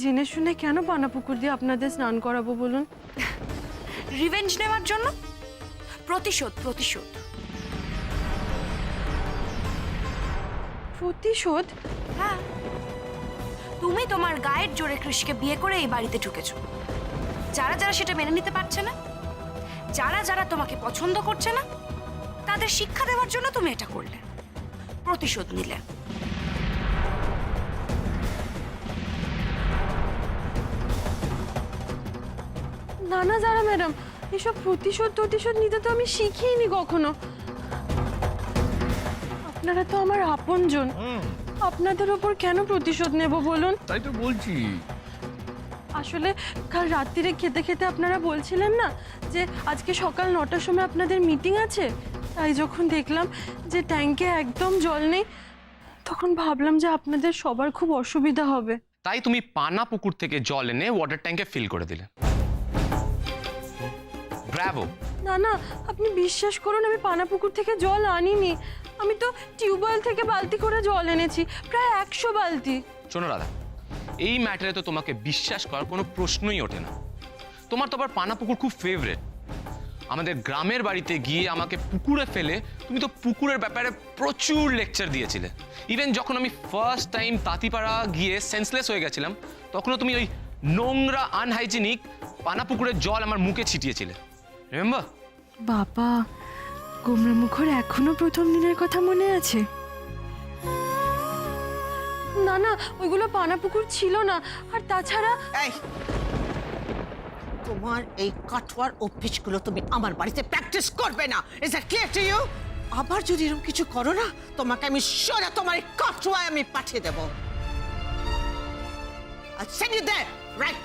জেনে শুনে কেন পানা পুকুর দিয়ে আপনাদের স্নান করাবো বলুন? রিভেঞ্জ নেওয়ার জন্য। প্রতিশোধ প্রতিশোধ। প্রতিশোধ? হ্যাঁ, তুমি তোমার গায়ের জোরে কৃষকে বিয়ে করে এই বাড়িতে ঢুকেছো। যারা যারা সেটা মেনে নিতে পারছে না, যারা যারা তোমাকে পছন্দ করছে না, তাদের শিক্ষা দেওয়ার জন্য তুমি এটা করলে, প্রতিশোধ নিলে। না না যারা ম্যাডাম, এসব প্রতিশোধ নিতে তো আমি শিখিনি কখনো। আপনারা তো আমার আপনজন, আপনাদের ওপর কেন প্রতিশোধ নেব বলুন? তাই তো বলছি। আসলে কাল রাত্রিরে খেতে খেতে আপনারা বলছিলেন না যে আজকে সকাল 9টার সময় আপনাদের মিটিং আছে, তাই যখন দেখলাম যে ট্যাঙ্কে একদম জল নেই, তখন ভাবলাম যে আপনাদের সবার খুব অসুবিধা হবে। তাই তুমি পানা পুকুর থেকে জল এনে ওয়াটার ট্যাঙ্কে ফিল করে দিলে। ব্রাভো। না না, আপনি বিশ্বাস করুন, আমি পানা পুকুর থেকে জল আনিনি। আমি তো টিউবওয়েল থেকে বালতি করে জল এনেছি, প্রায় 100 বালতি। শোনো রাধা, এই ম্যাটারে তো তোমাকে বিশ্বাস করার কোনো প্রশ্নই ওঠে না। তোমার তো আবার পানা পুকুর খুব ফেভারিট। আমাদের গ্রামের বাড়িতে গিয়ে আমাকে পুকুরে ফেলে তুমি তো পুকুরের ব্যাপারে প্রচুর লেকচার দিয়েছিলে। ইভেন যখন আমি ফার্স্ট টাইম তাঁতিপাড়া গিয়ে সেন্সলেস হয়ে গেছিলাম, তখনও তুমি ওই নোংরা আনহাইজিনিক পানা পুকুরের জল আমার মুখে ছিটিয়েছিলে। রিমেম্বার? বাবা, গোমরা মুখর এখনো প্রথম দিনের কথা মনে আছে? না না, ওইগুলো পানা পুকুর ছিল না। আর তাছাড়া এই, তোমার এই কাঠওয়ার অভ্যেসগুলো তুমি আমার বাড়িতে প্র্যাকটিস করবে না। Is that clear to you? আবার যদি এরকম কিছু করো না, তোমাকে আমি সোজা তোমার এই কাঠওয়ায় আমি পাঠিয়ে দেবো। I'll send you there, right?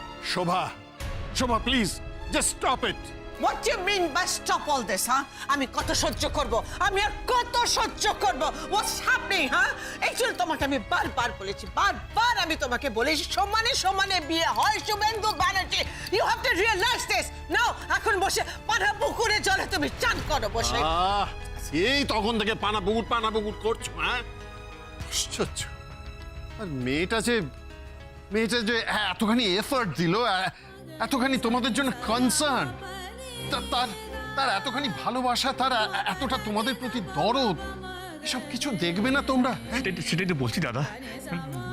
Shobha please just stop it. What do you mean by stop all this, huh? আমি কত সহ্য করব? আমি আর কত সহ্য করব? What's happening, huh? এই জন্য তোমাকে আমি বারবার বলেছি, বারবার আমি তোমাকে বলেছি, সমানে সমানে বিয়ে হয় Suvendu Banerjee. You have to realize this. Now, এখন বসে পানা পুকুরে জলে তুমি চান করো বসে। এই তখন থেকে পানা পুকুর করছো, হ্যাঁ? আশ্চর্য। আর মেয়েটা যে এতখানি এফর্ট দিল, এতখানি তোমাদের জন্য কনসার্ন, তার এতখানি ভালোবাসা, তার এতটা তোমাদের প্রতি দরদ, এসব কিছু দেখবে না তোমরা? সেটাই তো বলছি দাদা।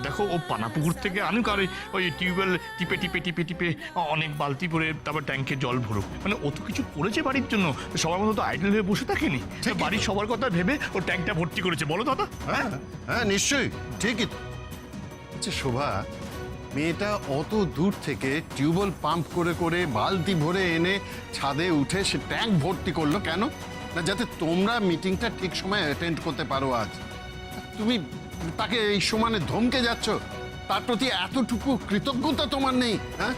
দেখো, ও পানাপুকুর থেকে আনুক আর ওই টিউবওয়েল টিপে টিপে টিপে টিপে অনেক বালতি করে তারপর ট্যাঙ্কে জল ভরুক, মানে ও তো কিছু করেছে বাড়ির জন্য। সবার মতো তো আইডল হয়ে বসে থাকেনি, বাড়ির সবার কথা ভেবে ও ট্যাঙ্কটা ভর্তি করেছে। বলো দাদা? হ্যাঁ নিশ্চয়ই, ঠিকই তো। আচ্ছা শোভা, মেয়েটা অত দূর থেকে টিউবওয়েল পাম্প করে করে বালতি ভরে এনে ছাদে উঠে সে ট্যাঙ্ক ভর্তি করলো কেন? না যাতে তোমরা মিটিংটা ঠিক সময় অ্যাটেন্ড করতে পারো। আজ তুমি তাকে এই সমানে ধমকে যাচ্ছ, তার প্রতি এতটুকু কৃতজ্ঞতা তোমার নেই? হ্যাঁ,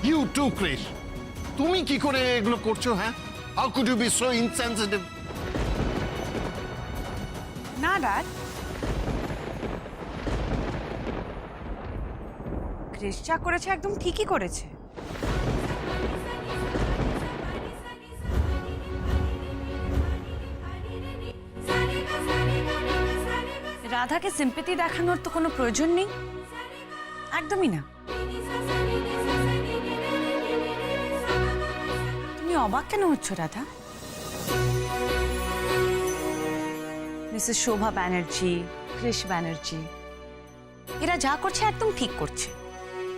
ইউ টু ক্রিশ, তুমি কি করে এগুলো করছো? হ্যাঁ, how could you be so insensitive? না ড্যাড, ক্রিস যা করেছে একদম ঠিকই করেছে। রাধাকে সিম্পেথি দেখানোর তো কোনো প্রয়োজন নেই, একদমই না। তুমি অবাক কেন হচ্ছ রাধা? মিসেস শোভা ব্যানার্জি, ক্রিশ ব্যানার্জি, এরা যা করছে একদম ঠিক করছে।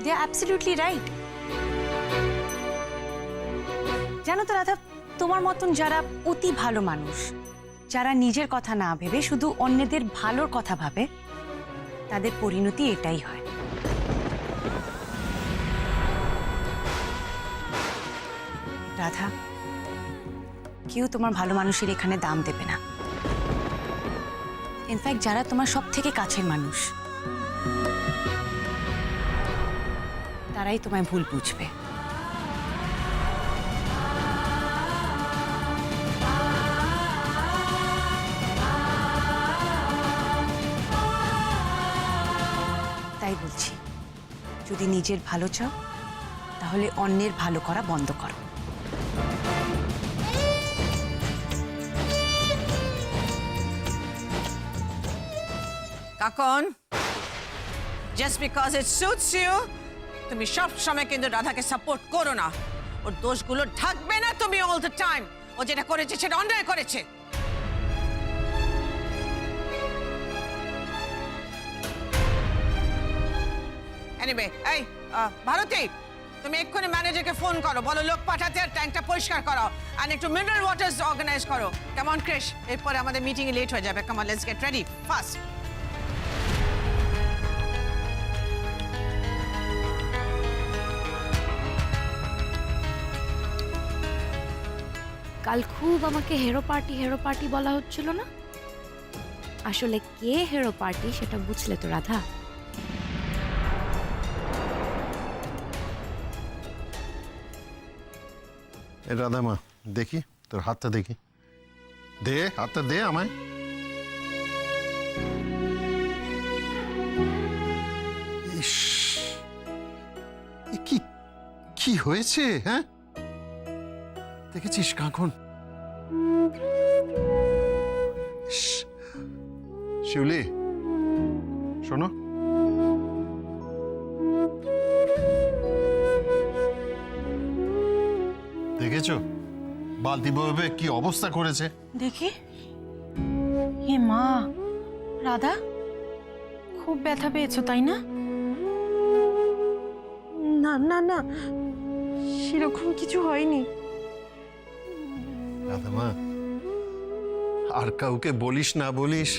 দে আর অ্যাবসলিউটলি রাইট। জানো তো রাধা, তোমার মতন যারা অতি ভালো মানুষ, যারা নিজের কথা না ভেবে শুধু অন্যদের ভালোর কথা ভাবে, তাদের পরিণতি এটাই হয়। রাধা, কেউ তোমার ভালো মানুষের এখানে দাম দেবে না। ইনফ্যাক্ট যারা তোমার সব থেকে কাছের মানুষ, তারাই তোমায় ভুল বুঝবে। তাই বলছি, যদি নিজের ভালো চাও তাহলে অন্যের ভালো করা বন্ধ করো। Kakon, just because it suits you তুমি সব সময় কিন্তু রাধাকে সাপোর্ট করো না। ওর দোষগুলো ঢাকবে না তুমি অল দ্য টাইম। ও যেটা করেছে সেটা অন্যায় করেছে। এনিওয়ে, এই ভারতী, তুমি এক্ষুনি ম্যানেজারকে ফোন করো, বলো লোক পাঠাতে আর ট্যাঙ্কটা পরিষ্কার করো আর একটু মিনারেল ওয়াটার্স অর্গানাইজ করো। কেমন ক্রিশ? এরপরে আমাদের মিটিং এ লেট হয়ে যাবে। Come on, let's get ready fast. কাল খুব আমাকে হেরো পার্টি বলা হচ্ছিল না? আসলে কে হেরো পার্টি সেটা বুঝলে তো রাধা? এ রাধামা, দেখি তোর হাতটা দেখি। দে হাতটা, দে আমায়। ইস, এ কি কি হয়েছে? হ্যাঁ, দেখেছিস কাঁকন? ইস, শিউলি শোনো, দেখেছো বালতি বইবে কি অবস্থা করেছে? দেখি। হে মা, রাধা খুব ব্যথা পেয়েছো তাই না? না না না, সেরকম কিছু হয়নি। রাধামা, আর কাউকে বলিস না বলিস,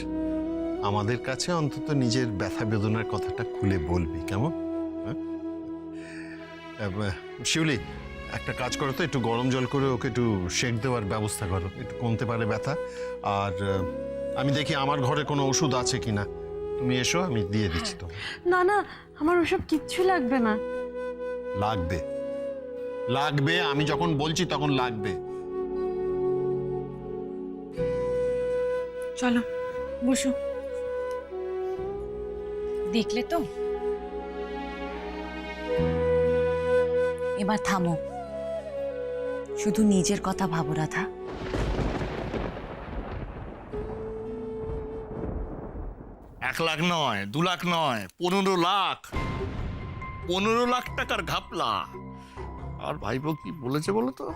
আমাদের কাছে অন্তত নিজের ব্যথা বেদনার কথাটা খুলে বলবি, কেমন? হ্যাঁ? শিউলি, একটা কাজ করো তো, একটু গরম জল করে ওকে একটু সেক দেওয়ার ব্যবস্থা করো, একটু কমতে পারে ব্যথা। আর আমি দেখি আমার ঘরে কোনো ওষুধ আছে কিনা। তুমি এসো, আমি দিয়ে দিচ্ছি তো। না না, আমার ওসব কিচ্ছু লাগবে না। লাগবে, লাগবে, আমি যখন বলছি তখন লাগবে। চলো বসো। দেখলে তো, এবার থামো, শুধু নিজের কথা ভাবো রাধা। 1 লাখ নয়, 2 লাখ নয়, 15 লাখ, 15 লাখ টাকার ঘাপলা। আর ভাইপো কি বলেছে বলো তো?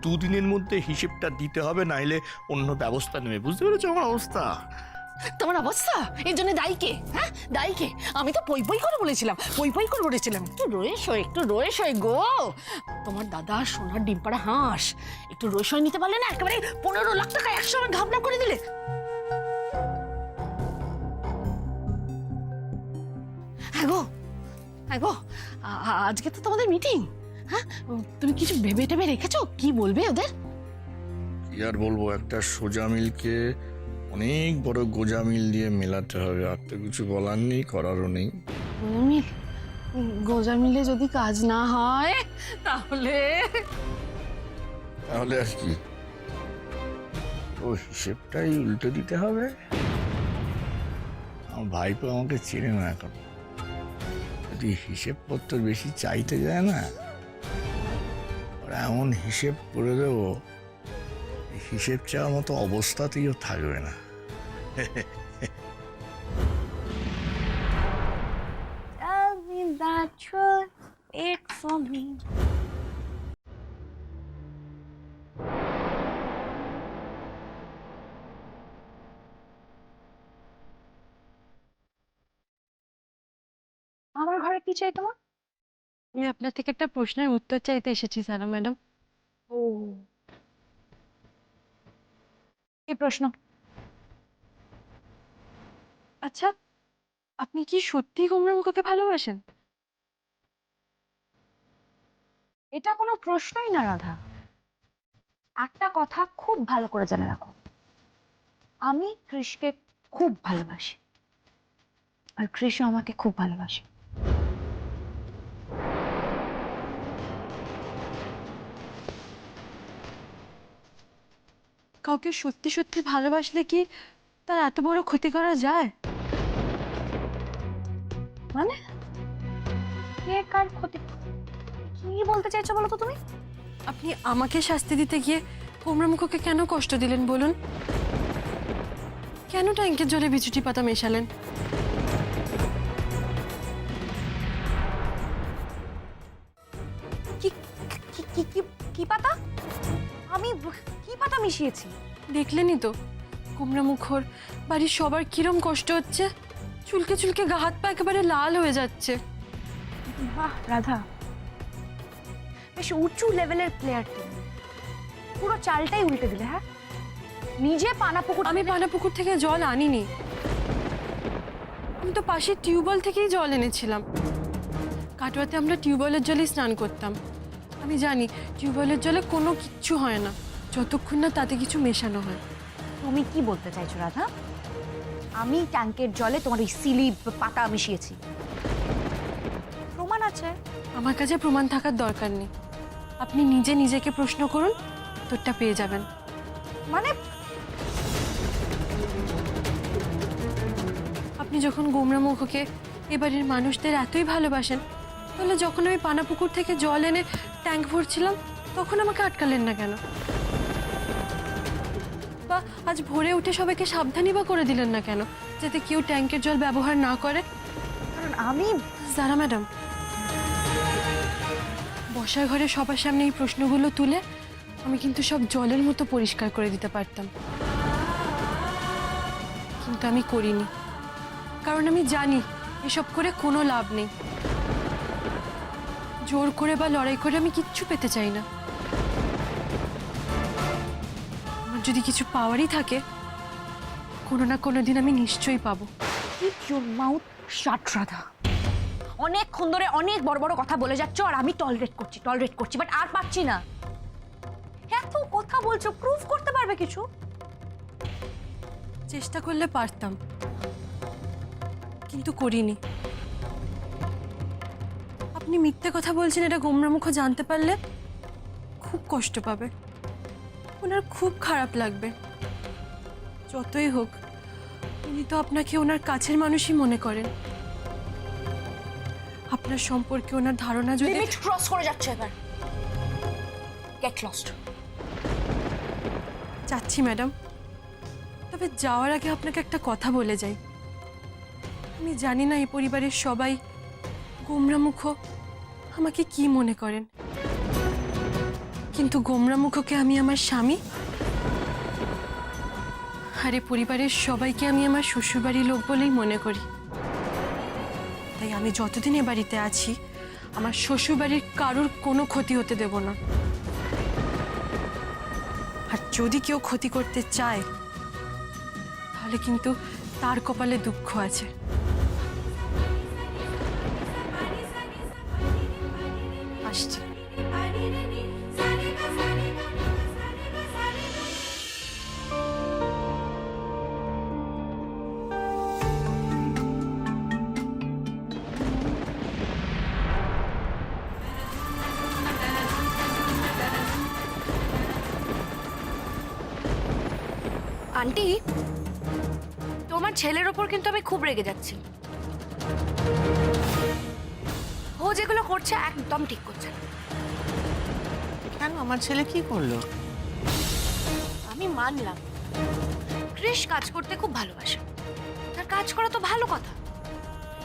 2 দিনের মধ্যে হিসেবটা দিতে হবে, নাইলে অন্য ব্যবস্থা নেবে। বুঝতে পেরেছো আমার অবস্থা? তোমার অবস্থা এর জন্য দায়ী কে? হ্যাঁ, দায়ী কে? আমি তো পই পই করে বলেছিলাম, একটু রয়েস গো। তোমার দাদা সোনার ডিম পাড়া হাঁস, একটু রয়েস নিতে পারলে না? একেবারে 15 লাখ টাকা একসঙ্গে ঘাবলা করে দিলে। হ্যাঁ গো, আজকে তো তোমাদের মিটিং। হ্যাঁ, তুমি কিছু ভেবে টেবে রেখেছো? কি বলবে ওদের? কি আর বলবো, একটা সোজা মিলকে অনেক বড় গোজা মিল দিয়ে মেলাতে হবে। আর তো কিছু বলার নেই, করারও নেই। গোজা মিলে যদি কাজ না হয় তাহলে তাহলে আর কি, ও হিসেবটাই উল্টে দিতে হবে। আমার ভাইপো আমাকে চেনে না এখন, যদি হিসেবপত্র বেশি চাইতে যায় না, ওরা এমন হিসেব করে দেবো, হিসেব চাওয়ার মতো অবস্থাতেও থাকবে না। Tell me the truth, it's for me. আমার ঘরে কি চাই তোমার? আমি আপনার থেকে একটা প্রশ্নের উত্তর চাইতে এসেছি সারা ম্যাডাম। ও, কি প্রশ্ন? আচ্ছা, আপনি কি সত্যি কুমড়া মুখোকে ভালোবাসেন? এটা কোনো প্রশ্নই না রাধা। একটা কথা খুব ভালো করে জেনে রাখো, আমি কৃষকে খুব ভালোবাসি, আর কৃষ্ণ আমাকে খুব ভালোবাসে। কাউকে সত্যি সত্যি ভালোবাসলে কি তার এত বড় ক্ষতি করা যায়? মানে কে কার ক্ষতি? কি বলতে চাইছো বলো তো তুমি? আপনি আমাকে শাস্তি দিতে গিয়ে কুমড়া মুখোকে কেন কষ্ট দিলেন বলুন? কেন ট্যাঙ্কের জলে বিচুটি পাতা মেশালেন? মিশিয়েছি। দেখলেনই তো গোমরা মুখর বাড়ির সবার কিরম কষ্ট হচ্ছে, চুলকে চুলকে গা হাত পা একেবারে লাল হয়ে যাচ্ছে। বাহ রাধা, বেশ উঁচু লেভেলের প্লেয়ার তুমি, পুরো চালটাই উল্টে দিলে। হ্যাঁ, নিজে পানাপুকুর, আমি পানাপুকুর থেকে জল আনিনি, আমি তো পাশের টিউবওয়েল থেকেই জল এনেছিলাম। কাটোয়াতে আমরা টিউবওয়েলের জলেই স্নান করতাম। আমি জানি টিউবওয়েলের জলে কোনো কিচ্ছু হয় না যতক্ষণ না তাতে কিছু মেশানো হয়। তুমি কি বলতে চাইছো রাধা? আমি ট্যাঙ্কের জলে তোমার ওই সিলি পাতা মিশিয়েছি, প্রমাণ আছে। আমার কাছে প্রমাণ থাকার দরকার নেই, আপনি নিজে নিজেকে প্রশ্ন করুন, উত্তরটা পেয়ে যাবেন। মানে আপনি যখন গোমরা মুখকে এবারের মানুষদের এতই ভালোবাসেন, তাহলে যখন আমি পানাপুকুর থেকে জল এনে ট্যাঙ্ক ভরছিলাম তখন আমাকে আটকালেন না কেন? বা আজ ভোরে উঠে সবাইকে সাবধানই বা করে দিলেন না কেন, যাতে কেউ ট্যাঙ্কের জল ব্যবহার না করে? কারণ আমি জারা ম্যাডাম, বসার ঘরে সবার সামনে এই প্রশ্নগুলো তুলে আমি কিন্তু সব জলের মতো পরিষ্কার করে দিতে পারতাম, কিন্তু আমি করিনি। কারণ আমি জানি এসব করে কোনো লাভ নেই। জোর করে বা লড়াই করে আমি কিচ্ছু পেতে চাই না। আমার যদি কিছু পাওয়ারই থাকে, কোনো না কোনো দিন আমি নিশ্চয়ই পাবো। কিপ ইউর মাউথ শাট রাধা। অনেকক্ষণ ধরে অনেক বড় বড় কথা বলে যাচ্ছ, আর আমি টলারেট করছি, বাট আর পারছি না। এত কথা বলছো, প্রুফ করতে পারবে কিছু? চেষ্টা করলে পারতাম, কিন্তু করিনি। আপনি মিথ্যে কথা বলছেন এটা গোমরামুখ জানতে পারলে খুব কষ্ট পাবে, ওনার খুব খারাপ লাগবে। যতই হোক উনি তো আপনাকে ওনার কাছের মানুষই মনে করেন। আপনার সম্পর্কে ওনার ধারণা যদি লিমিট ক্রস করে যাচ্ছে এবার। Get lost. যাচ্ছি ম্যাডাম, তবে যাওয়ার আগে আপনাকে একটা কথা বলে যাই। আমি জানি না এই পরিবারের সবাই গোমরামুখ আমাকে কি মনে করেন, কিন্তু গোমরামুখকে আমি আমার স্বামী, আর এই পরিবারের সবাইকে আমি আমার শ্বশুরবাড়ির লোক বলেই মনে করি। তাই আমি যতদিন এ বাড়িতে আছি আমার শ্বশুরবাড়ির কারোর কোনো ক্ষতি হতে দেব না। আর যদি কেউ ক্ষতি করতে চায় তাহলে কিন্তু তার কপালে দুঃখ আছে। আসছি। আন্টি, তোমার ছেলের ওপর কিন্তু আমি খুব রেগে যাচ্ছি। ও যেগুলো করছে একদম ঠিক করছে না। কেন, আমার ছেলে কি করলো? আমি মানলাম কৃষ কাজ করতে খুব ভালোবাসে, তার কাজ করা তো ভালো কথা,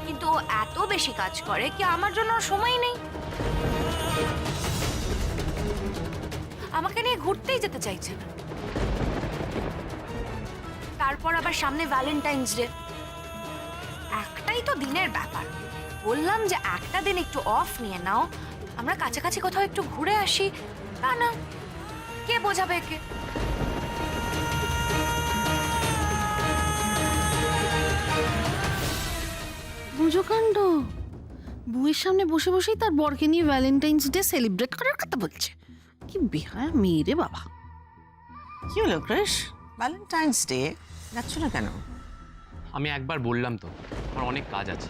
কিন্তু ও এত বেশি কাজ করে কি আমার জন্য ওর সময় নেই। আমাকে নিয়ে ঘুরতেই যেতে চাইছে না। তারপর আবার সামনে ভ্যালেন্টাইন্স ডে, একটাই তো দিনের ব্যাপার। বললাম যে একটা দিন একটু অফ নিয়ে নাও, আমরা কাছাকাছি কোথাও একটু ঘুরে আসি। তা না, কে বোঝাবে একে? বুঝো কাণ্ড, বউয়ের সামনে বসে বসেই তার বরকে নিয়ে ভ্যালেন্টাইন্স ডে সেলিব্রেট করার কথা বলছে। কি বেহায়া মেয়ে রে বাবা। কি হলো ক্রিশ, ভ্যালেন্টাইন্স ডে যাচ্ছ না কেন? আমি একবার বললাম তো আমার অনেক কাজ আছে,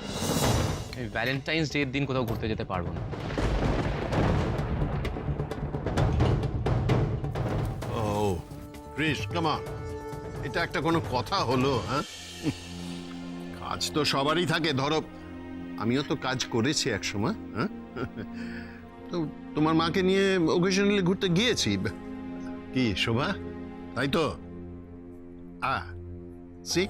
এই ভ্যালেন্টাইন্স ডের দিন কোথাও ঘুরতে যেতে পারবো না। ও ক্রিশ, কাম অন, এটা একটা কোনো কথা হলো? হ্যাঁ, কাজ তো সবারই থাকে। ধরো আমিও তো কাজ করেছি এক সময়। হ্যাঁ, তো তোমার মাকে নিয়ে ওকেশনালি ঘুরতে গিয়েছি। কি শোভা, তাই তো? সি,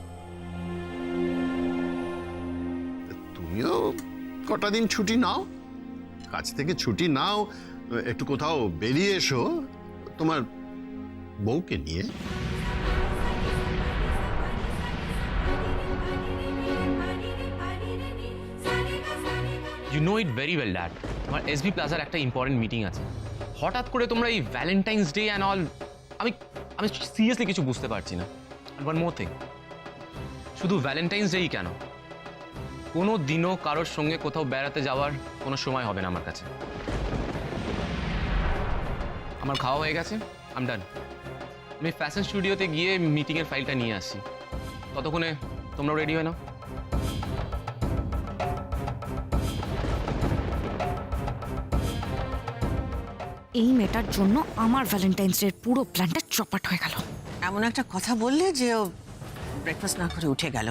তুমিও কটা দিন ছুটি নাও, কাজ থেকে ছুটি নাও, একটু কোথাও বেরিয়ে এসো। তোমার বউকে নিয়ে। You know it very well dad, আমার এসবি প্লাজার একটা ইম্পর্টেন্ট মিটিং আছে। হঠাৎ করে তোমরা এই ভ্যালেন্টাইন্স ডে অ্যান্ড অল, আমি আমি সিরিয়াসলি কিছু বুঝতে পারছি না। ওয়ান মোর থিং, শুধু ভ্যালেন্টাইন্স ডেই কেন, কোনো দিনও কারোর সঙ্গে কোথাও বেড়াতে যাওয়ার কোনো সময় হবে না আমার কাছে। আমার খাওয়া হয়ে গেছে, আম ডান। আমি ফ্যাশন স্টুডিওতে গিয়ে মিটিংয়ের ফাইলটা নিয়ে আসি, ততক্ষণে তোমরাও রেডি হয়ে নাও। এই মেয়েটার জন্য আমার ভ্যালেন্টাইন্স ডের পুরো প্ল্যানটা চপাট হয়ে গেল। এমন একটা কথা বললে যে ও ব্রেকফাস্ট না করে উঠে গেল।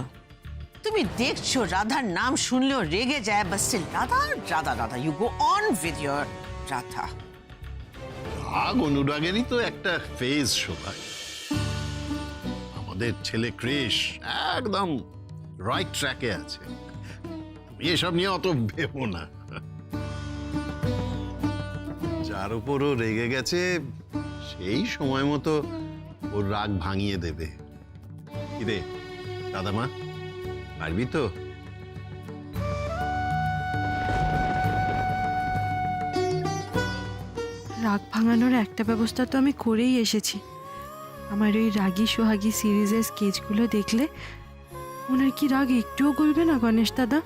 তুমি দেখছো রাধার নাম শুনলেও রেগে যায়, but still Radha Radha Radha, you go on with your Radha. রাগ অনুরাগেরই তো একটা ফেজ শোভা। আমাদের ছেলে ক্রিশ একদম রাইট ট্র্যাকে আছে, তুমি এসব নিয়ে অত ভেবো না। যার উপরও রেগে গেছে সেই সময় মতো ওর রাগ ভাঙিয়ে দেবে। কিরে দাদামা, পারবি তো? রাগ ভাঙানোর একটা ব্যবস্থা তো আমি করেই এসেছি। আমার ওই রাগী সোহাগী সিরিজের স্কেচগুলো দেখলে ওনার কি রাগ একটুও গলবে না গণেশ দাদা?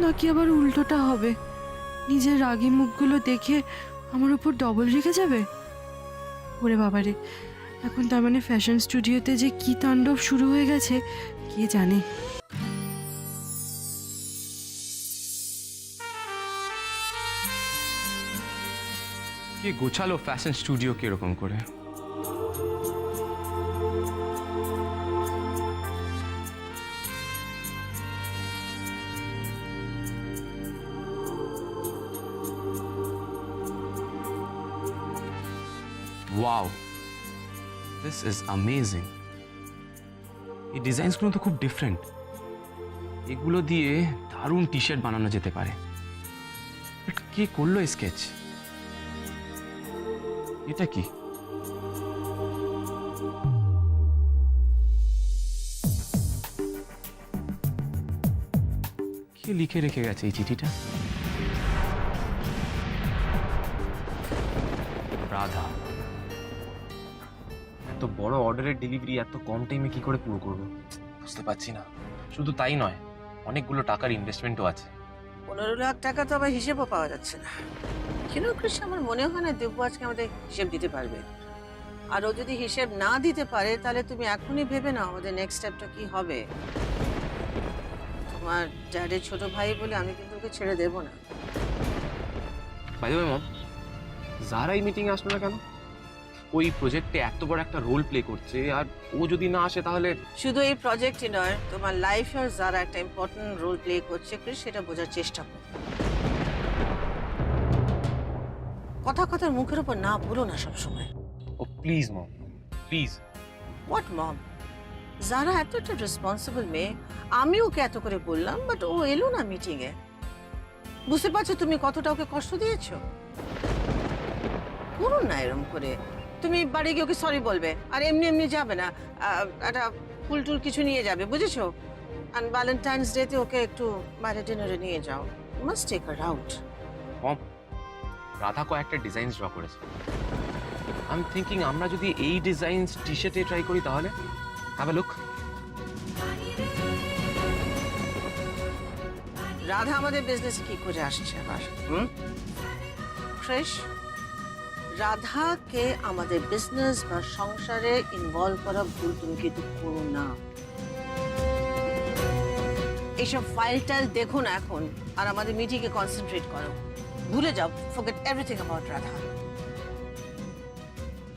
নাকি আবার উল্টোটা হবে, নিজের রাগী মুখগুলো দেখে আমার উপর ডবল রেখে যাবে? ওরে বাবারে, এখন তার মানে ফ্যাশন স্টুডিওতে যে কি তাণ্ডব শুরু হয়ে গেছে কে জানে। কে গোছালো ফ্যাশন স্টুডিও কিরকম করে? Wow, this is amazing. এই ডিজাইনসগুলো তো খুব ডিফারেন্ট। এগুলো দিয়ে দারুণ টি শার্ট বানানো যেতে পারে। বাট কে করলো স্কেচ? এটা কি? কে লিখে রেখে গেছে এই চিঠিটা? রাধা। এত বড় অর্ডারের ডেলিভারি এত কম টাইমে কি করে পুরো করবো বুঝতে পারছি না। শুধু তাই নয়, অনেকগুলো টাকার ইনভেস্টমেন্টও আছে। 15 লাখ টাকা তো আবার হিসেবও পাওয়া যাচ্ছে না। কেন কৃষ্ণ, আমার মনে হয় না দেব্য আজকে আমাদের হিসেব দিতে পারবে। আর ও যদি হিসেব না দিতে পারে তাহলে তুমি এখনই ভেবে নাও আমাদের নেক্সট স্টেপটা কি হবে। তোমার ড্যাডের ছোট ভাই বলে আমি কিন্তু ওকে ছেড়ে দেবো না। বাই দ্য ওয়ে মম, যারা এই মিটিংয়ে আসলো না কেন? ওই প্রজেক্টে এত বড় একটা রোল প্লে করছে, আর ও যদি না আসে তাহলে? শুধু এই প্রজেক্টই নয়, তোমার লাইফের যারা একটা ইম্পর্টেন্ট রোল প্লে করছে কৃষ, সেটা বোঝার চেষ্টা করো। কথা কথার মুখের উপর না বলো না সবসময়। ও প্লিজ মম, প্লিজ। হোয়াট মম? যারা এত একটা রেসপন্সিবল মেয়ে, আমি ওকে এত করে বললাম, বাট ও এলো না মিটিং এ। বুঝতে পারছো তুমি কতটা ওকে কষ্ট দিয়েছো? করুন না এরম করে। তুমি বাড়ি গিয়ে ওকে সরি বলবে, আর এমনি এমনি যাবে না, একটা ফুল টুল কিছু নিয়ে যাবে, বুঝেছো? আর ভ্যালেন্টাইন্স ডে তে ওকে একটু বাইরে ডিনারে নিয়ে যাও। Must take her out. Mom, Radha কয়েকটা ডিজাইন ড্র করেছে। আই এম থিঙ্কিং আমরা যদি এই ডিজাইন টি শার্টে ট্রাই করি তাহলে? Have a look. রাধা আমাদের বিজনেসে কি করে আসছে আবার? ক্রিশ, রাধাকে আমাদের বিজনেস বা সংসারে ইনভলভ করা ভুল তুমি কিন্তু করো না। এইসব ফাইল-টাইল দেখো না এখন, আর আমাদের মিটিংয়ে কনসেন্ট্রেট করো। ভুলে যাও, ফরগেট এভরিথিং অ্যাবাউট রাধা।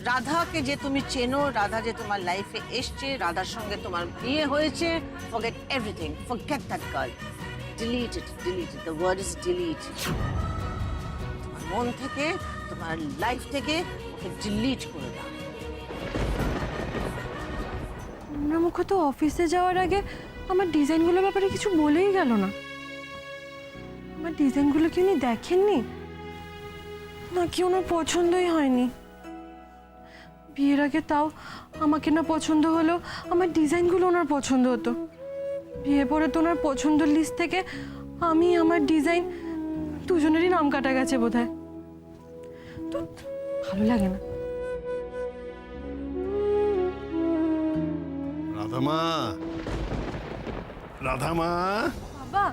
রাধাকে যে তুমি চেনো, রাধা যে তোমার লাইফে এসছে, রাধার সঙ্গে তোমার বিয়ে হয়েছে, forget everything, forget that girl. Delete it, delete it, the word is delete. তোমার মন থেকে, তোমার লাইফ থেকে ওকে ডিলিট করে দাও। মুখ তো অফিসে যাওয়ার আগে আমার ডিজাইনগুলোর ব্যাপারে কিছু বলেই গেল না। আমার ডিজাইনগুলো কি উনি দেখেননি, নাকি ওনার পছন্দই হয়নি? বিয়ের আগে তাও আমাকে না পছন্দ হলেও আমার ডিজাইনগুলো ওনার পছন্দ হতো। বিয়ে পরে তো ওনার পছন্দের লিস্ট থেকে আমি আমার ডিজাইন দুজনেরই নাম কাটা গেছে বোধহয়। তো ভালো লাগে না। রাধামা, রাধামা, বাবা,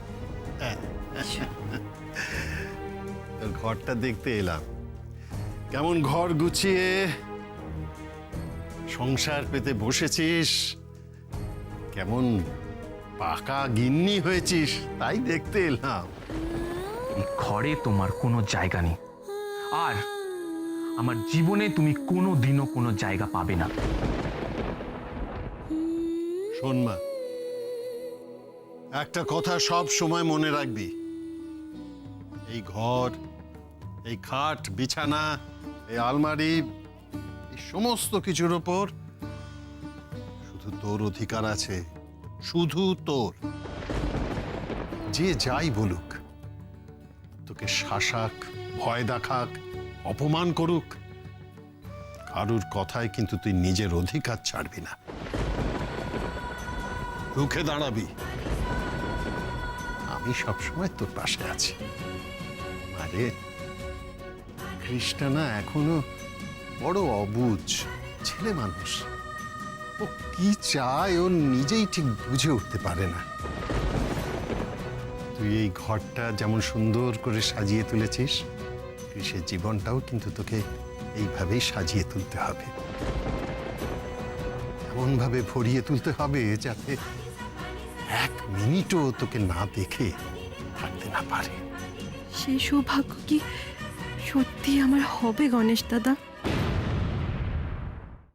তোর ঘরটা দেখতে এলাম। কেমন ঘর গুছিয়ে সংসার পেতে বসেছিস, কেমন পাকা গিন্নি হয়েছিস তাই দেখতে এলাম। এই ঘরে তোমার কোনো জায়গা নেই, আর আমার জীবনে তুমি কোনো দিনও কোনো জায়গা পাবে না। শোন মা, একটা কথা সব সময় মনে রাখবি, এই ঘর, এই খাট, বিছানা, এই আলমারি, এই সমস্ত কিছুর ওপর শুধু তোর অধিকার আছে, শুধু তোর। যে যাই বলুক, তোকে শাসাক, ভয় দেখাক, অপমান করুক, কারুর কথায় কিন্তু তুই নিজের অধিকার ছাড়বি না, রুখে দাঁড়াবি। আমি সবসময় তোর পাশে আছি। আরে কৃষ্ণা না এখনো বড় অবুঝ ছেলে মানুষ, ও কি চায় ও নিজেই ঠিক বুঝে উঠতে পারে না। তুই এই ঘরটা যেমন সুন্দর করে সাজিয়ে তুলেছিস, কৃষের জীবনটাও কিন্তু তোকে এইভাবেই সাজিয়ে তুলতে হবে, এমনভাবে ভরিয়ে তুলতে হবে যাতে এক মিনিটও তোকে না দেখে থাকতে না পারে। সেই সৌভাগ্য কি সত্যি আমার হবে গণেশ দাদা?